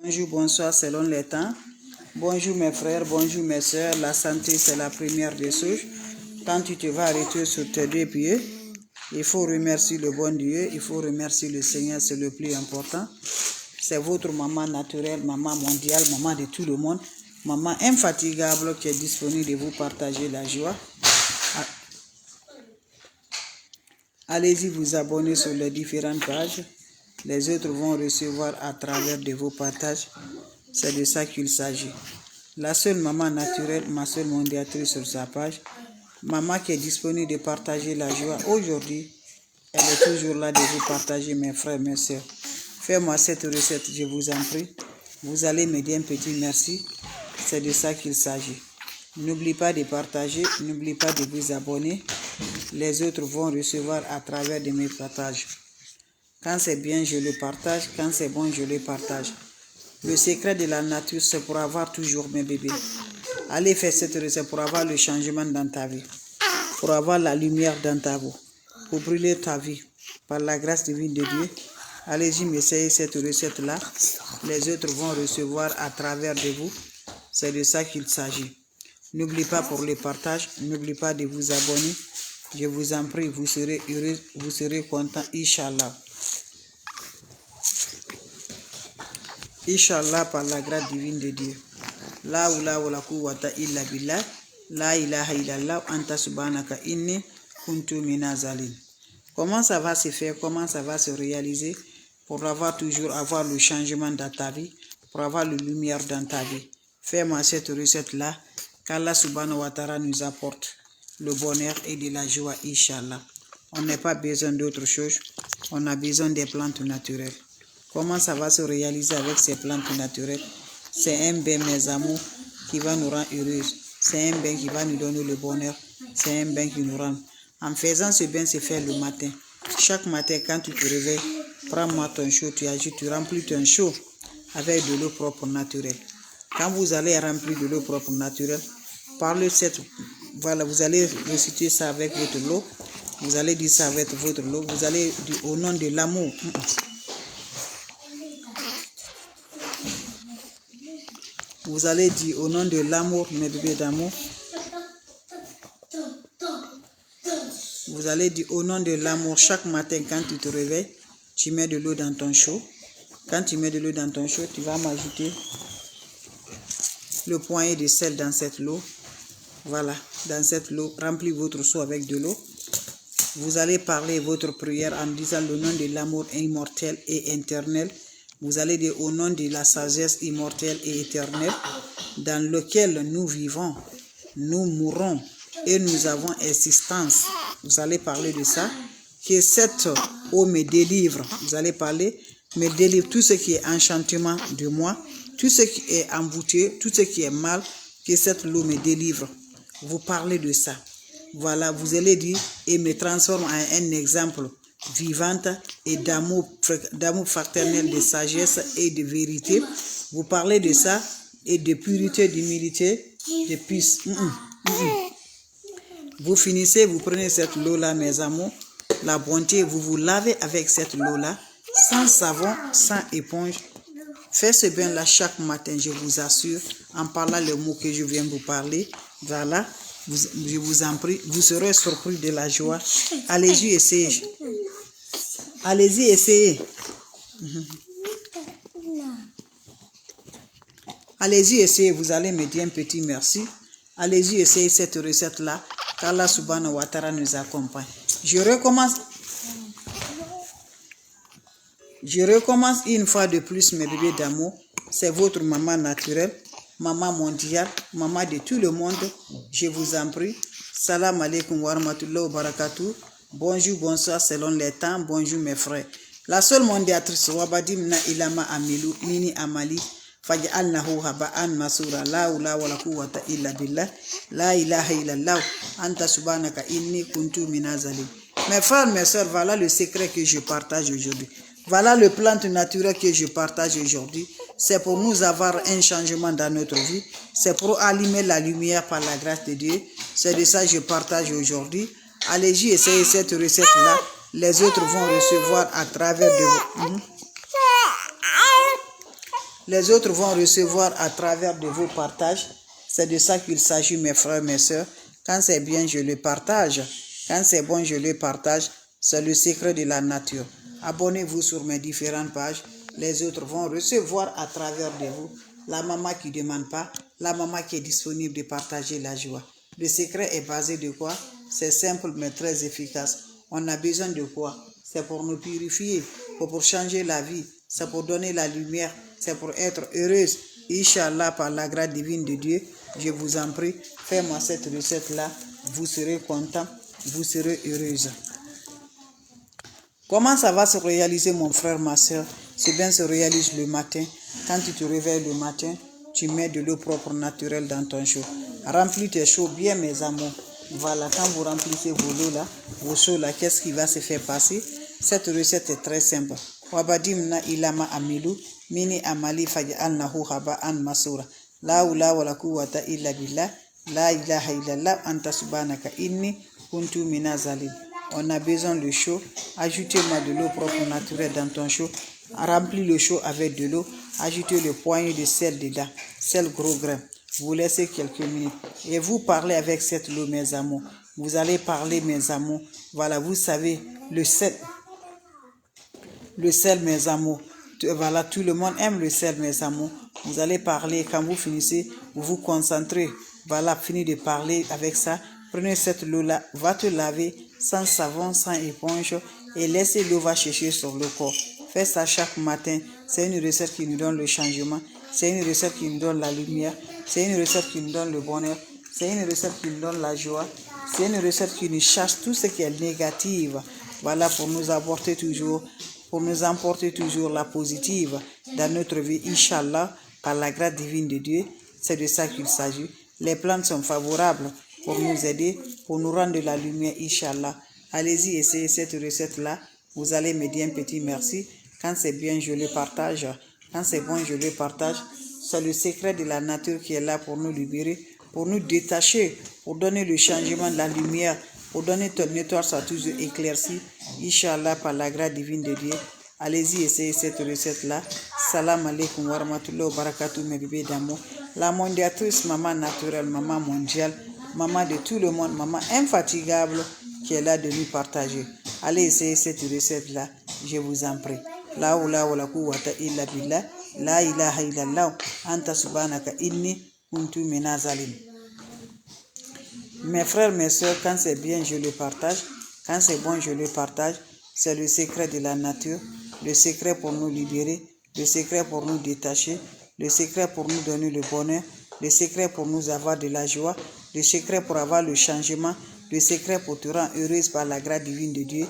Bonjour, bonsoir selon les temps. Bonjour mes frères, bonjour mes soeurs. La santé, c'est la première des choses. Quand tu te vas arrêter sur tes deux pieds, il faut remercier le bon Dieu, il faut remercier le Seigneur, c'est le plus important. C'est votre maman naturelle, maman mondiale, maman de tout le monde, maman infatigable qui est disponible de vous partager la joie. Allez-y vous abonner sur les différentes pages. Les autres vont recevoir à travers de vos partages. C'est de ça qu'il s'agit. La seule maman naturelle, ma seule mondiatrice sur sa page, maman qui est disponible de partager la joie aujourd'hui, elle est toujours là de vous partager, mes frères, mes soeurs. Fais-moi cette recette, je vous en prie. Vous allez me dire un petit merci. C'est de ça qu'il s'agit. N'oublie pas de partager, n'oublie pas de vous abonner. Les autres vont recevoir à travers de mes partages. Quand c'est bien, je le partage. Quand c'est bon, je le partage. Le secret de la nature, c'est pour avoir toujours mes bébés. Allez faire cette recette pour avoir le changement dans ta vie. Pour avoir la lumière dans ta vie. Pour brûler ta vie. Par la grâce divine de Dieu. Allez-y, m'essayez cette recette-là. Les autres vont recevoir à travers de vous. C'est de ça qu'il s'agit. N'oubliez pas pour le partage. N'oubliez pas de vous abonner. Je vous en prie, vous serez heureux, vous serez content, Inch'Allah. Inch'Allah, par la grâce divine de Dieu. La oula wa la quwwata illa billah. La ilaha illallah anta subhanaka inni kuntu minazalin. Comment ça va se faire, comment ça va se réaliser pour toujours avoir le changement dans ta vie, pour avoir la lumière dans ta vie. Fais-moi cette recette-là, qu'Allah subhanahu wa ta'ala nous apporte le bonheur et de la joie, Inch'Allah. On n'a pas besoin d'autre chose, on a besoin des plantes naturelles. Comment ça va se réaliser avec ces plantes naturelles? C'est un bain, mes amours, qui va nous rendre heureuses. C'est un bain qui va nous donner le bonheur. C'est un bain qui nous rend. En faisant ce bain, c'est faire le matin. Chaque matin, quand tu te réveilles, prends-moi ton chaud, tu remplis ton chaud avec de l'eau propre naturelle. Quand vous allez remplir de l'eau propre naturelle, parlez cette... Voilà, vous allez réciter ça avec votre eau. Vous allez dire ça avec votre eau. Vous allez dire au nom de l'amour. Vous allez dire au nom de l'amour, mes bébés d'amour. Vous allez dire au nom de l'amour. Chaque matin, quand tu te réveilles, tu mets de l'eau dans ton chaud. Quand tu mets de l'eau dans ton chaud, tu vas m'ajouter le poignet de sel dans cette eau. Voilà, dans cette eau, remplis votre seau avec de l'eau. Vous allez parler votre prière en disant le nom de l'amour immortel et éternel. Vous allez dire au nom de la sagesse immortelle et éternelle dans lequel nous vivons, nous mourons et nous avons existence. Vous allez parler de ça. Que cette eau me délivre. Vous allez parler, me délivre tout ce qui est enchantement de moi, tout ce qui est embouté, tout ce qui est mal, que cette eau me délivre. Vous parlez de ça. Voilà, vous allez dire et me transforme en un exemple vivante et d'amour fraternel, de sagesse et de vérité. Vous parlez de ça et de pureté, d'humilité, de peace. Vous finissez, vous prenez cette eau-là, mes amours, la bonté, vous vous lavez avec cette eau-là, sans savon, sans éponge. Faites ce bain-là chaque matin, je vous assure, en parlant le mot que je viens de vous parler. Voilà, je vous en prie, vous serez surpris de la joie. Allez-y, essayez. Allez-y, essayez. Allez-y, essayez. Vous allez me dire un petit merci. Allez-y, essayez cette recette-là. Qu'Allah subhanahu wa ta'ala nous accompagne. Je recommence une fois de plus, mes bébés d'amour. C'est votre maman naturelle, maman mondiale, maman de tout le monde. Je vous en prie. Salam alaikum wa rahmatullahi wa barakatuh. Bonjour, bonsoir selon les temps. Bonjour mes frères. La seule mondiatrice, Wabadimna ilama amilu, mini amali, faj'alnahu haba'an masura, la ula wa la quwwata illa billah, la ilaha illallah, anta subhanaka inni kuntu minazalin. Mes frères, mes soeurs, voilà le secret que je partage aujourd'hui. Voilà le plan naturel que je partage aujourd'hui. C'est pour nous avoir un changement dans notre vie. C'est pour allumer la lumière par la grâce de Dieu. C'est de ça que je partage aujourd'hui. Allez-y, essayez cette recette-là. Les autres vont recevoir à travers de vous. Les autres vont recevoir à travers de vos partages. C'est de ça qu'il s'agit, mes frères, mes sœurs. Quand c'est bien, je le partage. Quand c'est bon, je le partage. C'est le secret de la nature. Abonnez-vous sur mes différentes pages. Les autres vont recevoir à travers de vous. La maman qui ne demande pas, la maman qui est disponible de partager la joie. Le secret est basé de quoi? C'est simple mais très efficace. On a besoin de quoi? C'est pour nous purifier, pour changer la vie, c'est pour donner la lumière, c'est pour être heureuse. Inch'Allah, par la grâce divine de Dieu, je vous en prie, faites-moi cette recette-là, vous serez content, vous serez heureuse. Comment ça va se réaliser, mon frère, ma soeur? C'est bien, se réalise le matin. Quand tu te réveilles le matin, tu mets de l'eau propre naturelle dans ton chaud. Remplis tes chauds bien, mes amours. Voilà, quand vous remplissez vos chauds là, qu'est-ce qui va se faire passer? Cette recette est très simple. Wabadimna ilama amilu, mini amali faj'alnahu haba'an masura. La hawla wala quwwata illa billah, la ilaha illallah, anta subhanaka inni kuntu minaz zalimin. On a besoin de chaud. Ajoutez-moi de l'eau propre naturelle dans ton chaud. Remplis le chaud avec de l'eau. Ajoutez le poignet de sel dedans. Sel gros grain. Vous laissez quelques minutes. Et vous parlez avec cette eau, mes amours. Vous allez parler, mes amours. Voilà, vous savez, le sel, mes amours. Voilà, tout le monde aime le sel, mes amours. Vous allez parler. Quand vous finissez, vous vous concentrez. Voilà, fini de parler avec ça. Prenez cette eau-là, va te laver sans savon, sans éponge et laissez l'eau va chercher sur le corps. Faites ça chaque matin. C'est une recette qui nous donne le changement. C'est une recette qui nous donne la lumière. C'est une recette qui nous donne le bonheur. C'est une recette qui nous donne la joie. C'est une recette qui nous chasse tout ce qui est négatif. Voilà, pour nous emporter toujours la positive dans notre vie, Inch'Allah, par la grâce divine de Dieu. C'est de ça qu'il s'agit. Les plantes sont favorables pour nous aider, pour nous rendre de la lumière, Inch'Allah. Allez-y, essayez cette recette-là. Vous allez me dire un petit merci. Quand c'est bien, je le partage. Quand c'est bon, je le partage. C'est le secret de la nature qui est là pour nous libérer, pour nous détacher, pour donner le changement de la lumière, pour donner ton étoile soit toujours éclaircie. Inch'Allah, par la grâce divine de Dieu. Allez-y, essayez cette recette-là. Salam alaikum wa rahmatullahi wa barakatuh, mes bébés d'amour. La mondiatrice, maman naturelle, maman mondiale, maman de tout le monde, maman infatigable qui est là de nous partager. Allez essayer cette recette-là, je vous en prie. La hawla wala quwwata illa billah, la ilaha illallah, anta subhanaka inni kuntu minaz zalimin. Mes frères, mes soeurs, quand c'est bien, je le partage. Quand c'est bon, je le partage. C'est le secret de la nature, le secret pour nous libérer, le secret pour nous détacher, le secret pour nous donner le bonheur, le secret pour nous avoir de la joie, le secret pour avoir le changement, le secret pour te rendre heureuse par la grâce divine de Dieu.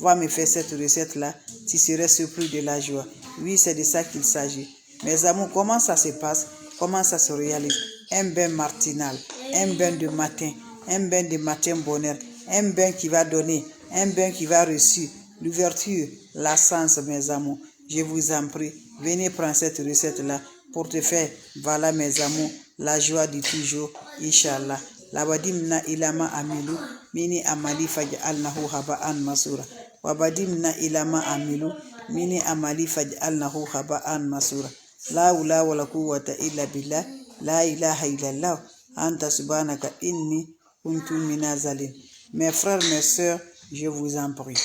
Va me faire cette recette-là, tu serais surpris de la joie. Oui, c'est de ça qu'il s'agit. Mes amours, comment ça se passe? Comment ça se réalise? Un bain matinal, un bain de matin, un bain de matin bonheur, un bain qui va donner, un bain qui va reçu l'ouverture, la sens, mes amours. Je vous en prie, venez prendre cette recette-là pour te faire, voilà mes amours, la joie de toujours, Inch'Allah. Labadimna ilama amilu, mini amali faj'alnahu haba'an masura. Wabadimna ilama amilu, mini amali faj'alnahu haba'an masura. La hawla wala quwwata illa billah, la ilaha illallah, anta subhanaka inni kuntu minaz zalimin. Mes frères, mes sœurs, je vous en prie.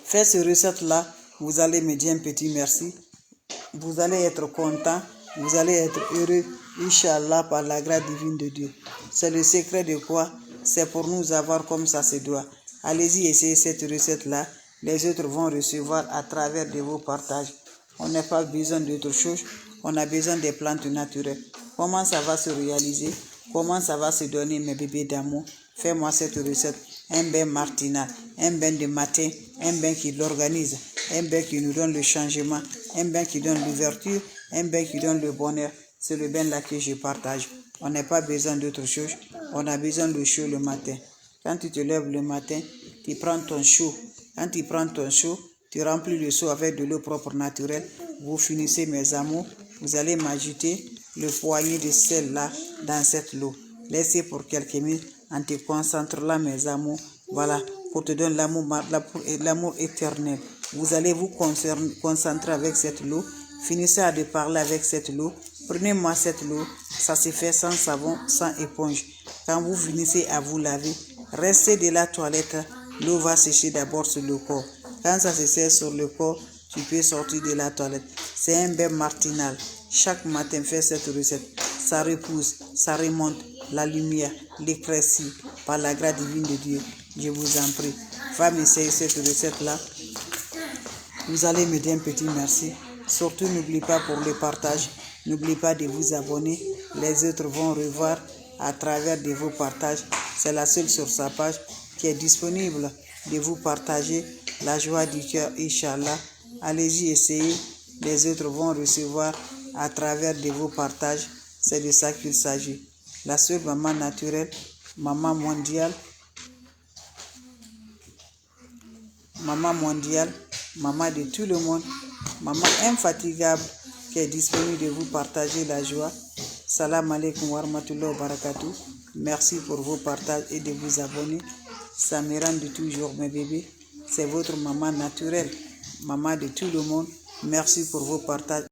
Faites cette recette-là, vous allez me dire un petit merci. Vous allez être content, vous allez être heureux, Inch'Allah, par la grâce divine de Dieu. C'est le secret de quoi? C'est pour nous avoir comme ça se doit. Allez-y, essayez cette recette-là. Les autres vont recevoir à travers de vos partages. On n'a pas besoin d'autre chose. On a besoin des plantes naturelles. Comment ça va se réaliser? Comment ça va se donner, mes bébés d'amour? Fais-moi cette recette. Un bain matinal, un bain de matin, un bain qui l'organise, un bain qui nous donne le changement, un bain qui donne l'ouverture, un bain qui donne le bonheur. C'est le bain là que je partage. On n'a pas besoin d'autre chose. On a besoin de chaud le matin. Quand tu te lèves le matin, tu prends ton chaud. Quand tu prends ton chaud, tu remplis le seau avec de l'eau propre naturelle. Vous finissez, mes amours. Vous allez m'ajouter le poignet de sel là dans cette eau. Laissez pour quelques minutes. En te concentrant là, mes amours, voilà, pour te donner l'amour éternel. Vous allez vous concentrer avec cette eau Finissez de parler avec cette eau. Prenez-moi cette eau. Ça se fait sans savon, sans éponge. Quand vous finissez à vous laver, restez de la toilette. L'eau va sécher d'abord sur le corps. Quand ça se sert sur le corps, tu peux sortir de la toilette. C'est un bain matinal. Chaque matin, fais cette recette. Ça repousse, ça remonte la lumière, l'éclaircie par la grâce divine de Dieu. Je vous en prie. Va m'essayer cette recette-là. Vous allez me dire un petit merci. Surtout, n'oubliez pas pour le partage. N'oubliez pas de vous abonner. Les autres vont revoir à travers de vos partages. C'est la seule sur sa page qui est disponible de vous partager la joie du cœur, Inch'Allah. Allez-y, essayez. Les autres vont recevoir à travers de vos partages. C'est de ça qu'il s'agit. La seule maman naturelle, maman mondiale, maman de tout le monde, maman infatigable qui est disponible de vous partager la joie. Salam alaikum wa rahmatullahi wa barakatuh. Merci pour vos partages et de vous abonner. Ça me rend de toujours mes bébés. C'est votre maman naturelle, maman de tout le monde. Merci pour vos partages.